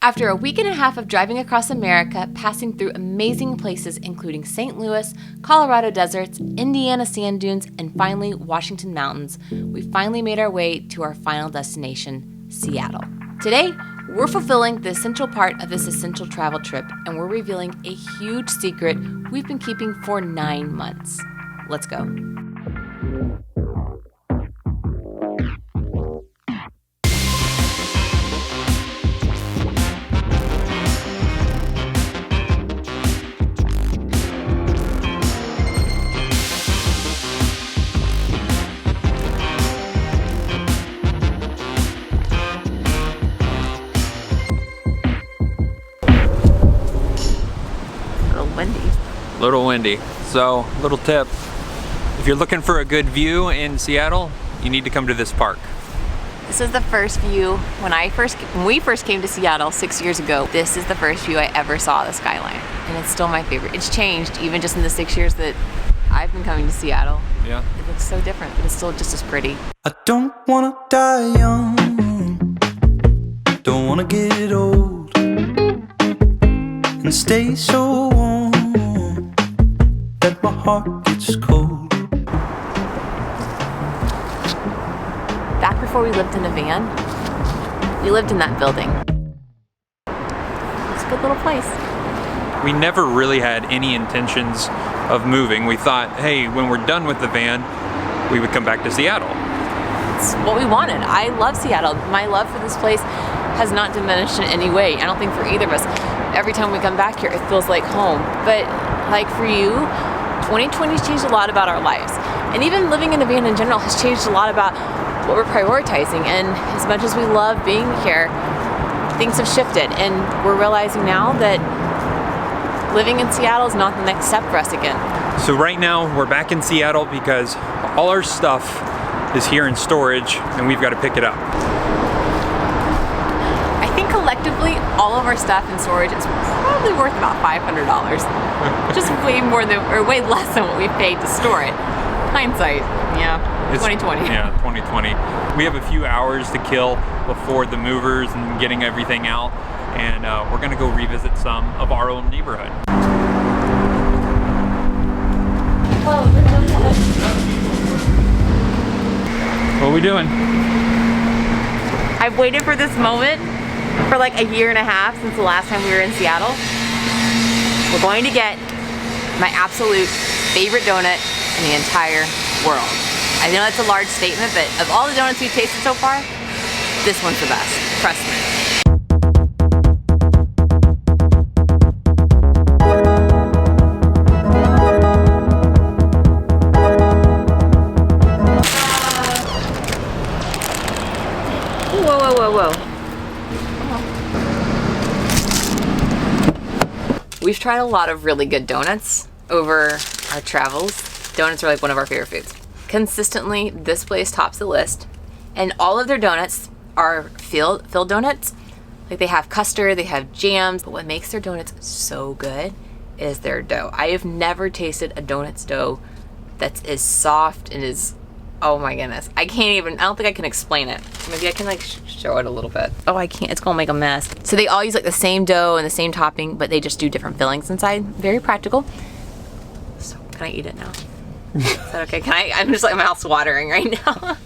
After a week and a half of driving across America, passing through amazing places including St. Louis, Colorado deserts, Indiana sand dunes, and finally Washington mountains, we finally made our way to our final destination, Seattle. Today, we're fulfilling the essential part of this essential travel trip, and we're revealing a huge secret we've been keeping for 9 months. Let's go. Little windy. So, little tip. If you're looking for a good view in Seattle, you need to come to this park. This is the first view when we first came to Seattle 6 years ago. This is the first view I ever saw of the skyline, and it's still my favorite. It's changed even just in the 6 years that I've been coming to Seattle. Yeah. It looks so different, but it's still just as pretty. I don't wanna die young, don't wanna get old, and stay so warm that my heart gets cold. Back before we lived in a van, we lived in that building. It's a good little place. We never really had any intentions of moving. We thought, hey, when we're done with the van, we would come back to Seattle. It's what we wanted. I love Seattle. My love for this place has not diminished in any way. I don't think for either of us. Every time we come back here, it feels like home. But like for you, 2020's changed a lot about our lives. And even living in a van in general has changed a lot about what we're prioritizing. And as much as we love being here, things have shifted. And we're realizing now that living in Seattle is not the next step for us again. So right now, we're back in Seattle because all our stuff is here in storage and we've got to pick it up. I think collectively, all of our stuff in storage is probably worth about $500. Just way less than what we paid to store it. Hindsight, yeah, it's 2020. Yeah, 2020. We have a few hours to kill before the movers and getting everything out, and we're gonna go revisit some of our own neighborhood. What are we doing? I've waited for this moment for like a year and a half since the last time we were in Seattle. We're going to get my absolute favorite donut in the entire world. I know that's a large statement, but of all the donuts we've tasted so far, this one's the best. Trust me. Whoa, whoa, whoa, whoa. We've tried a lot of really good donuts over our travels. Donuts are like one of our favorite foods. Consistently, this place tops the list, and all of their donuts are filled donuts. Like they have custard, they have jams, but what makes their donuts so good is their dough. I have never tasted a donut's dough that's as soft and as, oh my goodness. I don't think I can explain it. Maybe I can like show it a little bit. Oh, I can't, it's gonna make a mess. So they all use like the same dough and the same topping, but they just do different fillings inside. Very practical. So can I eat it now? Is that okay? I'm just like, my mouth's watering right now.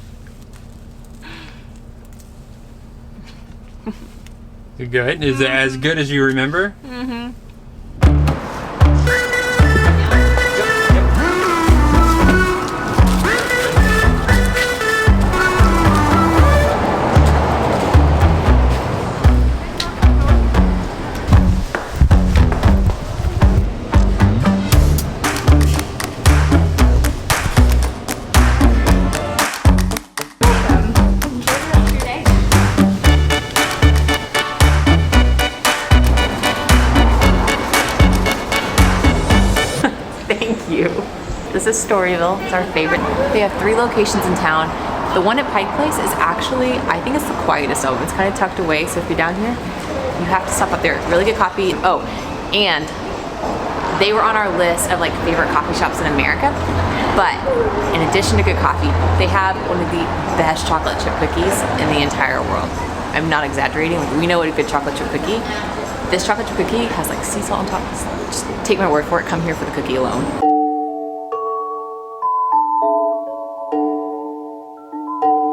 You good? Is it as good as you remember? Mm-hmm. This is Storyville. It's our favorite. They have 3 locations in town. The one at Pike Place is actually, I think it's the quietest of them. It's kind of tucked away, so if you're down here, you have to stop up there. Really good coffee. Oh, and they were on our list of like favorite coffee shops in America. But in addition to good coffee, they have one of the best chocolate chip cookies in the entire world. I'm not exaggerating. Like, we know what a good chocolate chip cookie. This chocolate chip cookie has like sea salt on top. Just take my word for it. Come here for the cookie alone.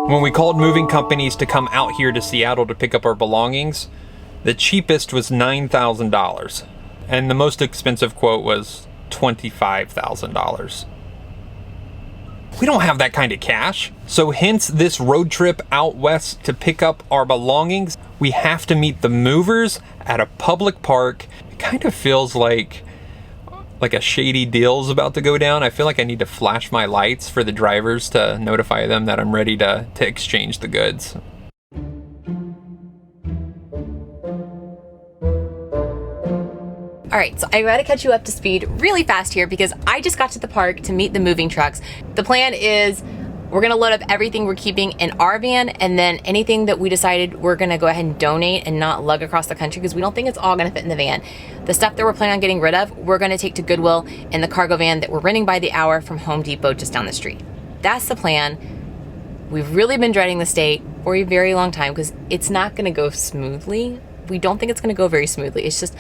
When we called moving companies to come out here to Seattle to pick up our belongings, the cheapest was $9,000, and the most expensive quote was $25,000. We don't have that kind of cash, so hence this road trip out west to pick up our belongings. We have to meet the movers at a public park. It kind of feels like a shady deal's about to go down. I feel like I need to flash my lights for the drivers to notify them that I'm ready to exchange the goods. All right, so I gotta catch you up to speed really fast here because I just got to the park to meet the moving trucks. The plan is we're gonna load up everything we're keeping in our van, and then anything that we decided we're gonna go ahead and donate and not lug across the country because we don't think it's all gonna fit in the van. The stuff that we're planning on getting rid of, we're gonna take to Goodwill in the cargo van that we're renting by the hour from Home Depot just down the street. That's the plan. We've really been dreading this day for a very long time because it's not gonna go smoothly. We don't think it's gonna go very smoothly. It's just,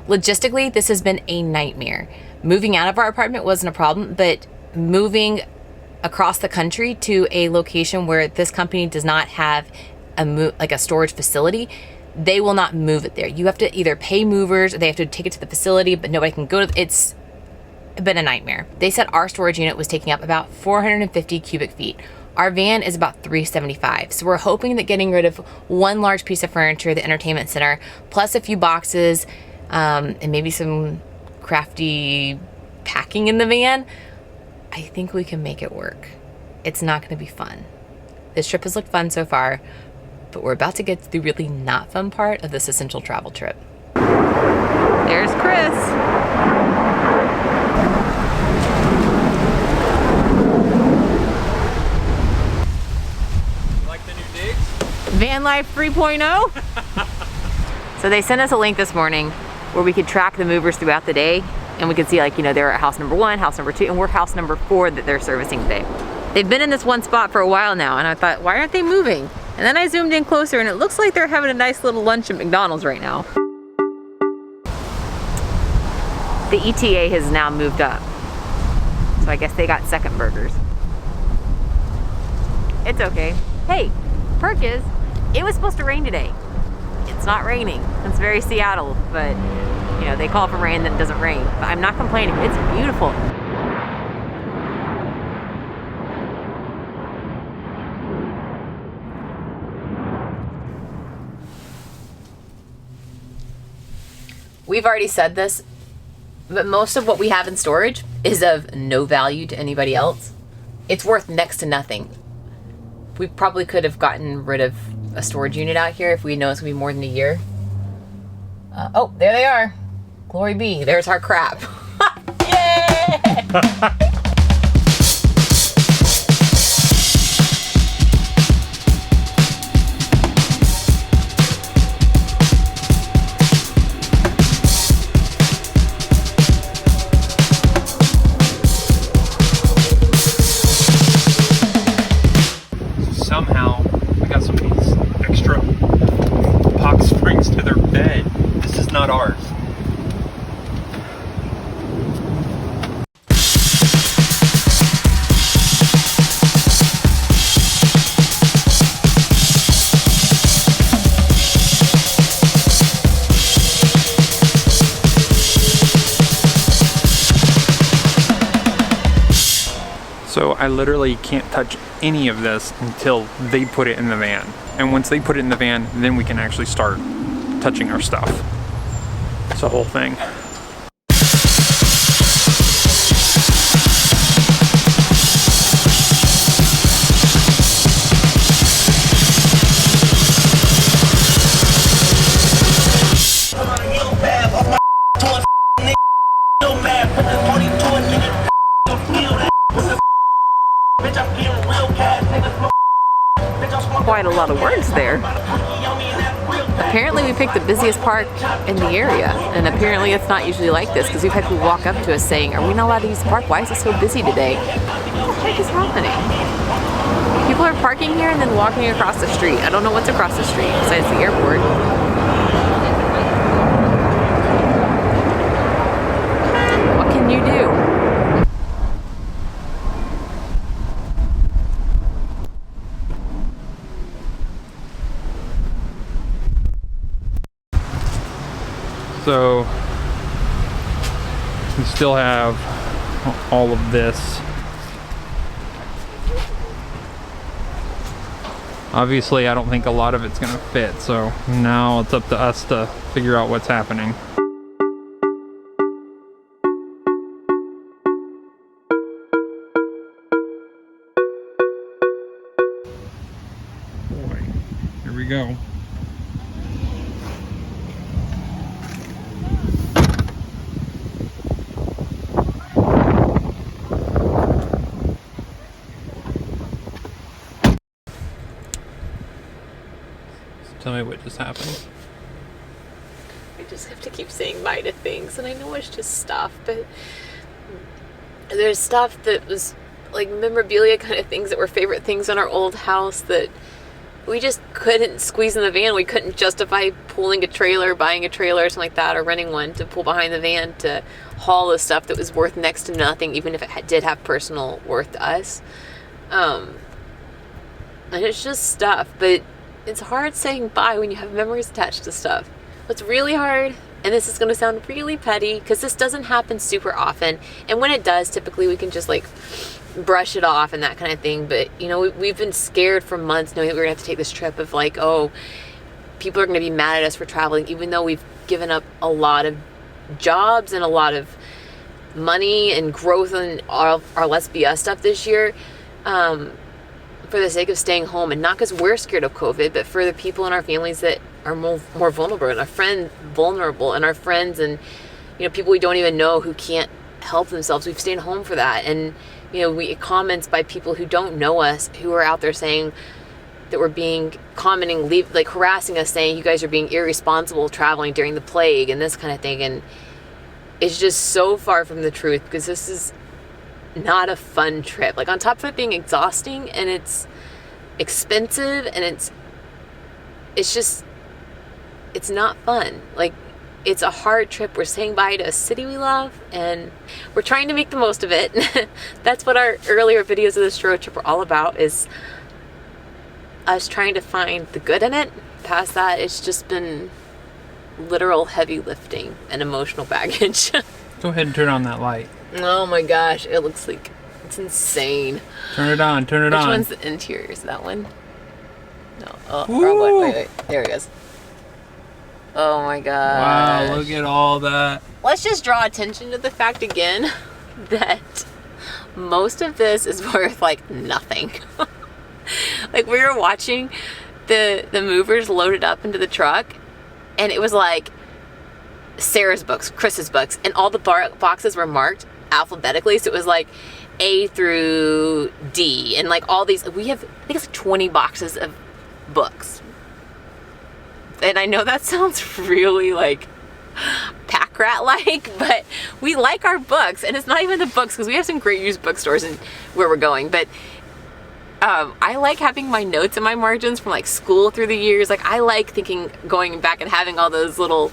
logistically, this has been a nightmare. Moving out of our apartment wasn't a problem, but moving across the country to a location where this company does not have a storage facility, they will not move it there. You have to either pay movers or they have to take it to the facility, but nobody can go to it's been a nightmare. They said our storage unit was taking up about 450 cubic feet. Our van is about 375. So we're hoping that getting rid of one large piece of furniture, the entertainment center, plus a few boxes, and maybe some crafty packing in the van, I think we can make it work. It's not gonna be fun. This trip has looked fun so far, but we're about to get to the really not fun part of this essential travel trip. There's Chris. You like the new digs? Van Life 3.0. So they sent us a link this morning where we could track the movers throughout the day, and we could see, like, you know, they're at house number 1, house number 2, and we're house number 4 that they're servicing today. They've been in this one spot for a while now, and I thought, why aren't they moving? And then I zoomed in closer, and it looks like they're having a nice little lunch at McDonald's right now. The ETA has now moved up, so I guess they got second burgers. It's okay. Hey, perk is, it was supposed to rain today. It's not raining. It's very Seattle, but you know, they call for rain, then it doesn't rain. But I'm not complaining. It's beautiful. We've already said this, but most of what we have in storage is of no value to anybody else. It's worth next to nothing. We probably could have gotten rid of a storage unit out here if we know it's gonna be more than a year. Oh, there they are. Glory be, there's our crap. Yeah! Somehow, we got some of these extra box springs to their bed. This is not ours. So I literally can't touch any of this until they put it in the van. And once they put it in the van, then we can actually start touching our stuff. It's a whole thing. Quite a lot of words there. Apparently we picked the busiest park in the area, and apparently it's not usually like this because we've had people walk up to us saying, are we not allowed to use the park? Why is it so busy today? What the heck is happening? People are parking here and then walking across the street. I don't know what's across the street besides the airport. What can you do? So we still have all of this. Obviously, I don't think a lot of it's gonna fit, so now it's up to us to figure out what's happening. Boy, here we go. Tell me what just happened. I just have to keep saying bye to things, and I know it's just stuff, but there's stuff that was like memorabilia kind of things that were favorite things in our old house that we just couldn't squeeze in the van. We couldn't justify pulling a trailer, buying a trailer or something like that, or renting one to pull behind the van to haul the stuff that was worth next to nothing, even if it did have personal worth to us. And it's just stuff, but it's hard saying bye when you have memories attached to stuff. What's really hard, and this is going to sound really petty, because this doesn't happen super often, and when it does, typically we can just like brush it off and that kind of thing, but you know, we've been scared for months knowing that we're going to have to take this trip of like, oh, people are going to be mad at us for traveling, even though we've given up a lot of jobs and a lot of money and growth and our Let's Be Us stuff this year. For the sake of staying home, and not because we're scared of COVID, but for the people in our families that are more vulnerable, and our friends and, you know, people we don't even know who can't help themselves. We've stayed home for that. And, you know, we comments by people who don't know us, who are out there saying that we're commenting, like harassing us, saying you guys are being irresponsible traveling during the plague and this kind of thing. And it's just so far from the truth, because this is not a fun trip. Like, on top of it being exhausting and it's expensive and it's not fun. Like, it's a hard trip. We're saying bye to a city we love, and we're trying to make the most of it. That's what our earlier videos of this road trip were all about, is us trying to find the good in it. Past that, it's just been literal heavy lifting and emotional baggage. Go ahead and turn on that light. Oh my gosh, it looks like it's insane. Turn it on, turn it on. Which one's the interior? Is that one? No. Oh, wrong one. Wait. There it goes. Oh my gosh. Wow, look at all that. Let's just draw attention to the fact again that most of this is worth like nothing. Like, we were watching the movers loaded up into the truck, and it was like Sarah's books, Chris's books, and all the boxes were marked alphabetically, so it was like A through D, and like all these, we have, I think it's like 20 boxes of books. And I know that sounds really like pack rat like, but we like our books, and it's not even the books, because we have some great used bookstores in where we're going, but I like having my notes and my margins from like school through the years. Like, I like going back and having all those little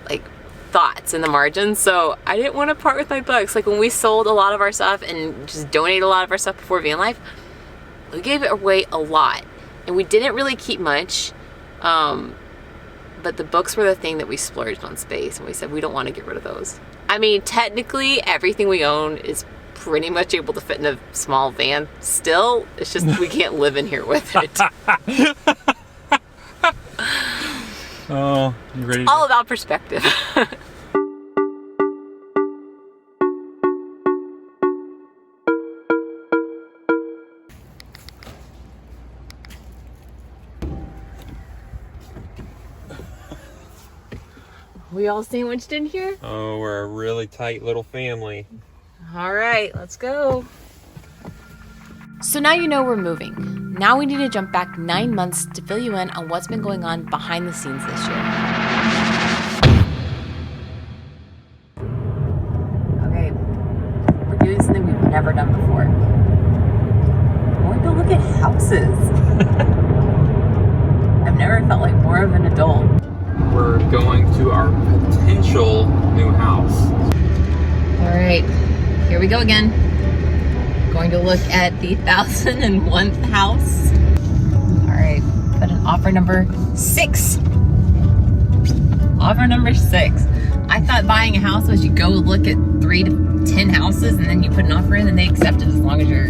like thoughts in the margins. So I didn't want to part with my books. Like, when we sold a lot of our stuff and just donated a lot of our stuff before van life, we gave it away a lot, and we didn't really keep much. But the books were the thing that we splurged on space, and we said we don't want to get rid of those. I mean, technically everything we own is pretty much able to fit in a small van still. It's just we can't live in here with it. Oh, you ready? All about perspective. We all sandwiched in here? Oh, we're a really tight little family. All right, let's go. So now you know we're moving. Now we need to jump back 9 months to fill you in on what's been going on behind the scenes this year. Okay, we're doing something we've never done before. We're going to look at houses. potential new house. All right, here we go again. Going to look at the 1,001th house. All right, put an offer number 6. Offer number 6. I thought buying a house was you go look at 3 to 10 houses and then you put an offer in and they accept it as long as you're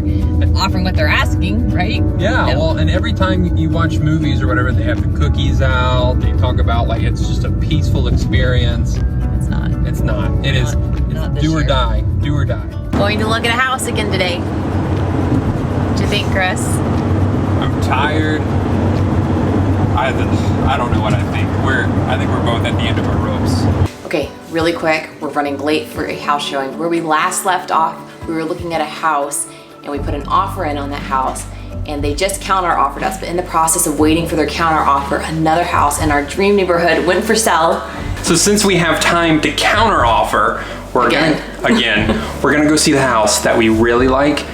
offering what they're asking, right? Yeah, No. well, and every time you watch movies or whatever, they have the cookies out. They talk about like it's just a peaceful experience. It's not. It's not. It is. Not this Do or year. die. Do or die. Going to look at a house again today. What do you think, Chris? I'm tired. I don't know what I think. I think we're both at the end of our ropes. Okay, really quick, we're running late for a house showing. Where we last left off, we were looking at a house and we put an offer in on that house and they just counter offered us, but in the process of waiting for their counter offer, another house in our dream neighborhood went for sale. So since we have time to counter offer, we're gonna go see the house that we really like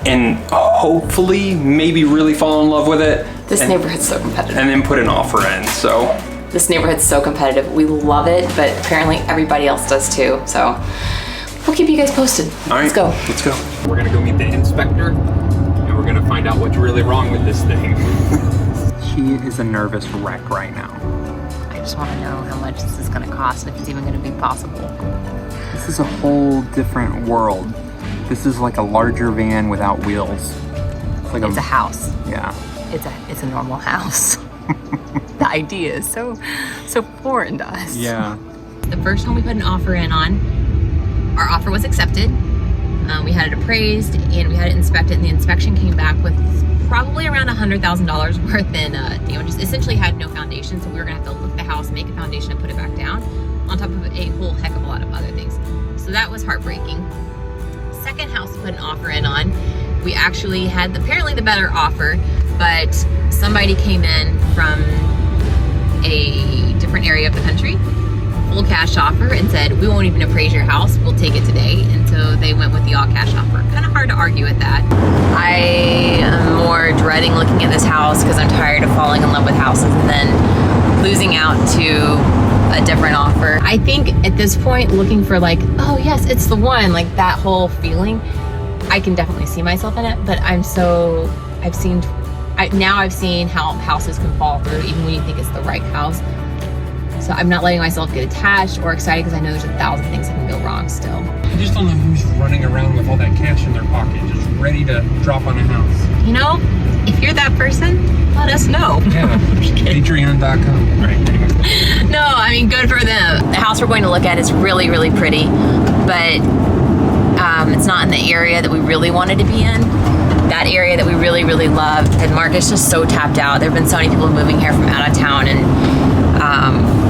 and hopefully maybe really fall in love with it. This neighborhood's so competitive. And then put an offer in, so. This neighborhood's so competitive. We love it, but apparently everybody else does too. So we'll keep you guys posted. All right, Let's go. Let's go. We're gonna go meet the inspector and we're gonna find out what's really wrong with this thing. She is a nervous wreck right now. I just want to know how much this is going to cost and if it's even going to be possible. This is a whole different world. This is like a larger van without wheels. It's a house. Yeah. It's a normal house. The idea is so foreign to us. Yeah. The first home we put an offer in on, our offer was accepted. We had it appraised and we had it inspected, and the inspection came back with probably around $100,000 worth in damages. Essentially had no foundation, so we were gonna have to lift the house, make a foundation, and put it back down, on top of a whole heck of a lot of other things. So that was heartbreaking. Second house we put an offer in on, we actually had apparently the better offer, but somebody came in from a different area of the country, full cash offer, and said, we won't even appraise your house, we'll take it today. And so they went with the all cash offer. Kind of hard to argue with that. I am more dreading looking at this house because I'm tired of falling in love with houses and then losing out to a different offer. I think at this point, looking for like, oh yes, it's the one, like that whole feeling, I can definitely see myself in it, but I've seen how houses can fall through even when you think it's the right house. So I'm not letting myself get attached or excited because I know there's 1,000 things that can go wrong still. I just don't know who's running around with all that cash in their pocket, just ready to drop on a house. You know, if you're that person, let us know. Yeah, Patreon.com. Right, anyway. No, I mean, good for them. The house we're going to look at is really, really pretty, but it's not in the area that we really wanted to be in. That area that we really, really love. The market's just so tapped out. There have been so many people moving here from out of town, and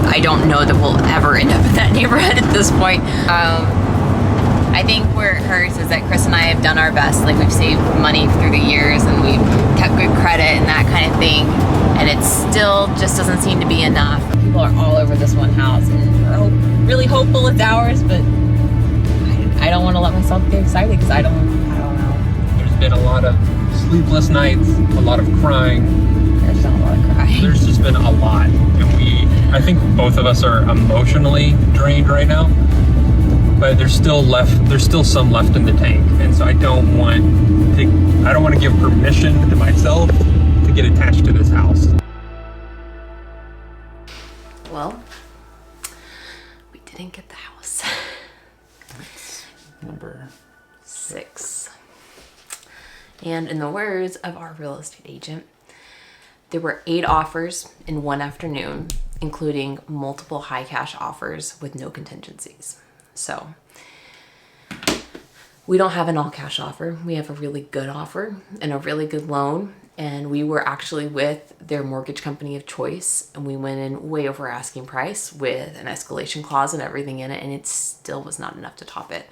I don't know that we'll ever end up in that neighborhood at this point. I think where it hurts is that Chris and I have done our best. Like, we've saved money through the years and we've kept good credit and that kind of thing, and it still just doesn't seem to be enough. People are all over this one house and we're really hopeful it's ours, but I don't want to let myself get excited because I don't know. There's been a lot of sleepless nights, a lot of crying. There's not a lot of crying. There's just been a lot, and I think both of us are emotionally drained right now, but there's still some left in the tank, and so I don't want to give permission to myself to get attached to this house. Well, we didn't get the house. Number 6. And in the words of our real estate agent, there were 8 offers in one afternoon, including multiple high cash offers with no contingencies. So we don't have an all cash offer. We have a really good offer and a really good loan. And we were actually with their mortgage company of choice, and we went in way over asking price with an escalation clause and everything in it, and it still was not enough to top it.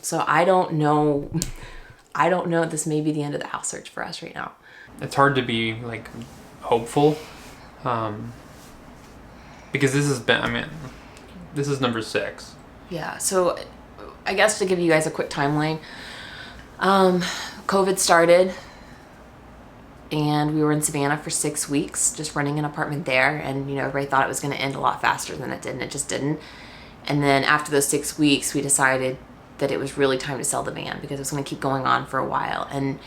So I don't know. This may be the end of the house search for us right now. It's hard to be like hopeful, because this is number 6. Yeah. So I guess to give you guys a quick timeline, COVID started and we were in Savannah for 6 weeks, just renting an apartment there. And, you know, everybody thought it was going to end a lot faster than it did, and it just didn't. And then after those 6 weeks, we decided that it was really time to sell the van because it was going to keep going on for a while. And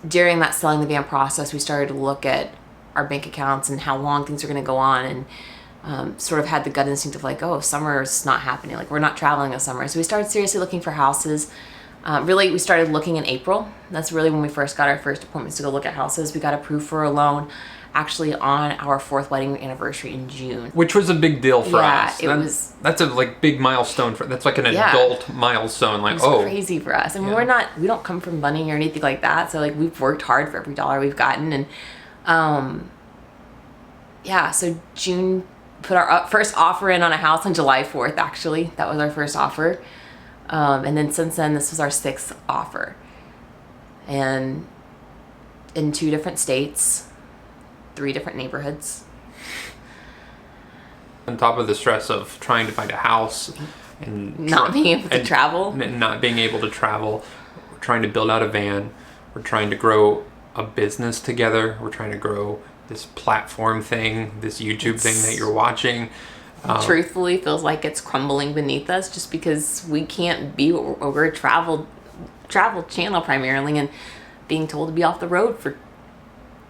during that selling the van process, we started to look at our bank accounts and how long things are going to go on, and sort of had the gut instinct of like, oh, summer's not happening. Like, we're not traveling this summer. So we started seriously looking for houses. Really, we started looking in April. That's really when we first got our first appointments to go look at houses. We got approved for a loan actually on our 4th wedding anniversary in June. Which was a big deal for us. That's a like big milestone that's like an adult milestone. Like, it was crazy for us. I mean, we don't come from money or anything like that. So like, we've worked hard for every dollar we've gotten. And so June, put our first offer in on a house on July 4th, actually. That was our first offer. And then since then, this was our 6th offer. And in 2 different states, 3 different neighborhoods. On top of the stress of trying to find a house and not being able to travel. Not being able to travel. We're trying to build out a van. We're trying to grow a business together. We're trying to grow this platform thing, this YouTube thing that you're watching. Truthfully, feels like it's crumbling beneath us just because we can't be we're a travel channel primarily, and being told to be off the road for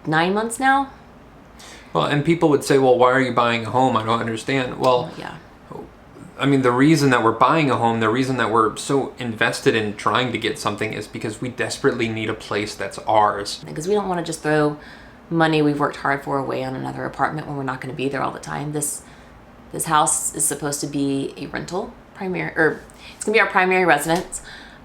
9 months now. Well, and people would say, well, why are you buying a home? I don't understand. Well, I mean, the reason that we're buying a home, the reason that we're so invested in trying to get something is because we desperately need a place that's ours. Because we don't want to just throw money we've worked hard for away on another apartment when we're not going to be there all the time. This house is supposed to be a rental it's going to be our primary residence,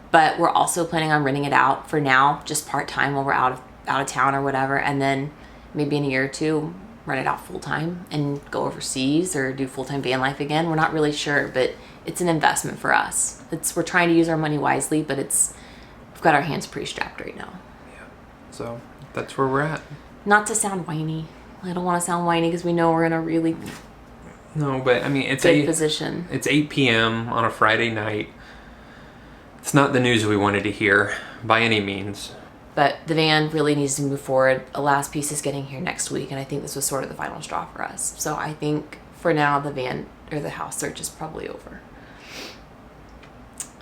but we're also planning on renting it out for now, just part-time while we're out of town or whatever, and then maybe in a year or 2 rent it out full-time and go overseas or do full-time van life again. We're not really sure, but it's an investment for us. We're trying to use our money wisely, but we've got our hands pretty strapped right now. Yeah, so that's where we're at. Not to sound whiny. I don't want to sound whiny because we know we're in a really but I mean, it's good position. It's 8 p.m. on a Friday night. It's not the news we wanted to hear by any means. But the van really needs to move forward. The last piece is getting here next week, and I think this was sort of the final straw for us. So I think for now the van or the house search is probably over.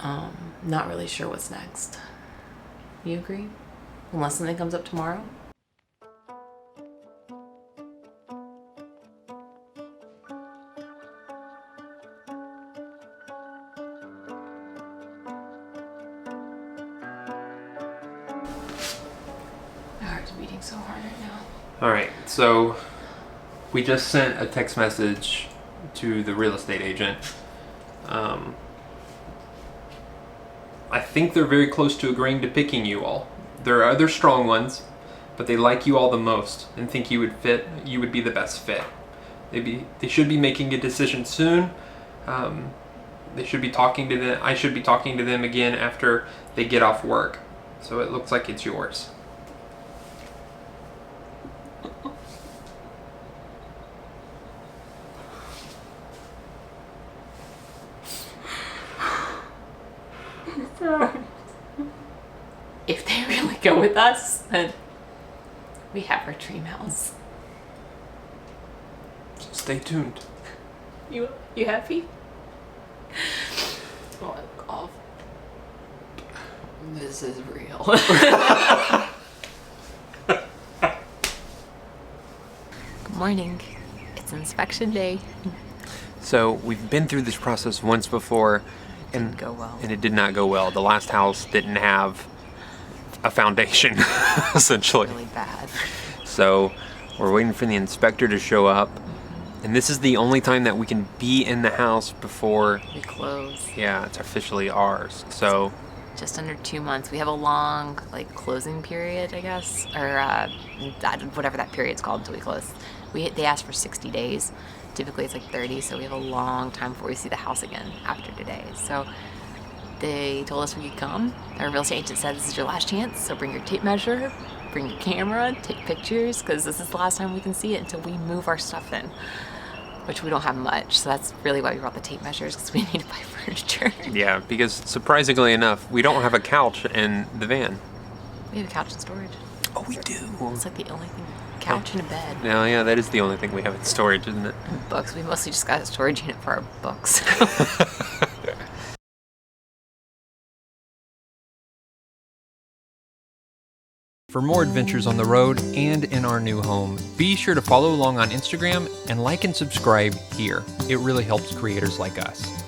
Not really sure what's next. You agree? Unless something comes up tomorrow. Beating so hard right now. All right, so we just sent a text message to the real estate agent. I think they're very close to agreeing to picking you all. There are other strong ones, but they like you all the most and think you would be the best fit. They should be making a decision soon. They should be talking to them. I should be talking to them again after they get off work. So it looks like it's yours. If they really go with us, then we have our dream house. So stay tuned. You happy? Oh, God. This is real. Good morning. It's inspection day. So we've been through this process once before, and it did not go well. The last house didn't have a foundation, essentially. Really bad. So we're waiting for the inspector to show up, and this is the only time that we can be in the house before we close. Yeah, it's officially ours. So just under 2 months. We have a long closing period, I guess, or whatever that period's called until we close. They asked for 60 days. Typically it's 30, so we have a long time before we see the house again after today. So they told us we could come. Our real estate agent said this is your last chance, so bring your tape measure, bring your camera, take pictures, because this is the last time we can see it until we move our stuff in, which we don't have much. So that's really why we brought the tape measures, because we need to buy furniture. Yeah, because surprisingly enough, we don't have a couch in the van. We have a couch in storage. Oh, we do. It's like the only thing. Couch and a bed. No, yeah, that is the only thing we have in storage, isn't it? Books. We mostly just got a storage unit for our books. For more adventures on the road and in our new home, be sure to follow along on Instagram and like and subscribe here. It really helps creators like us.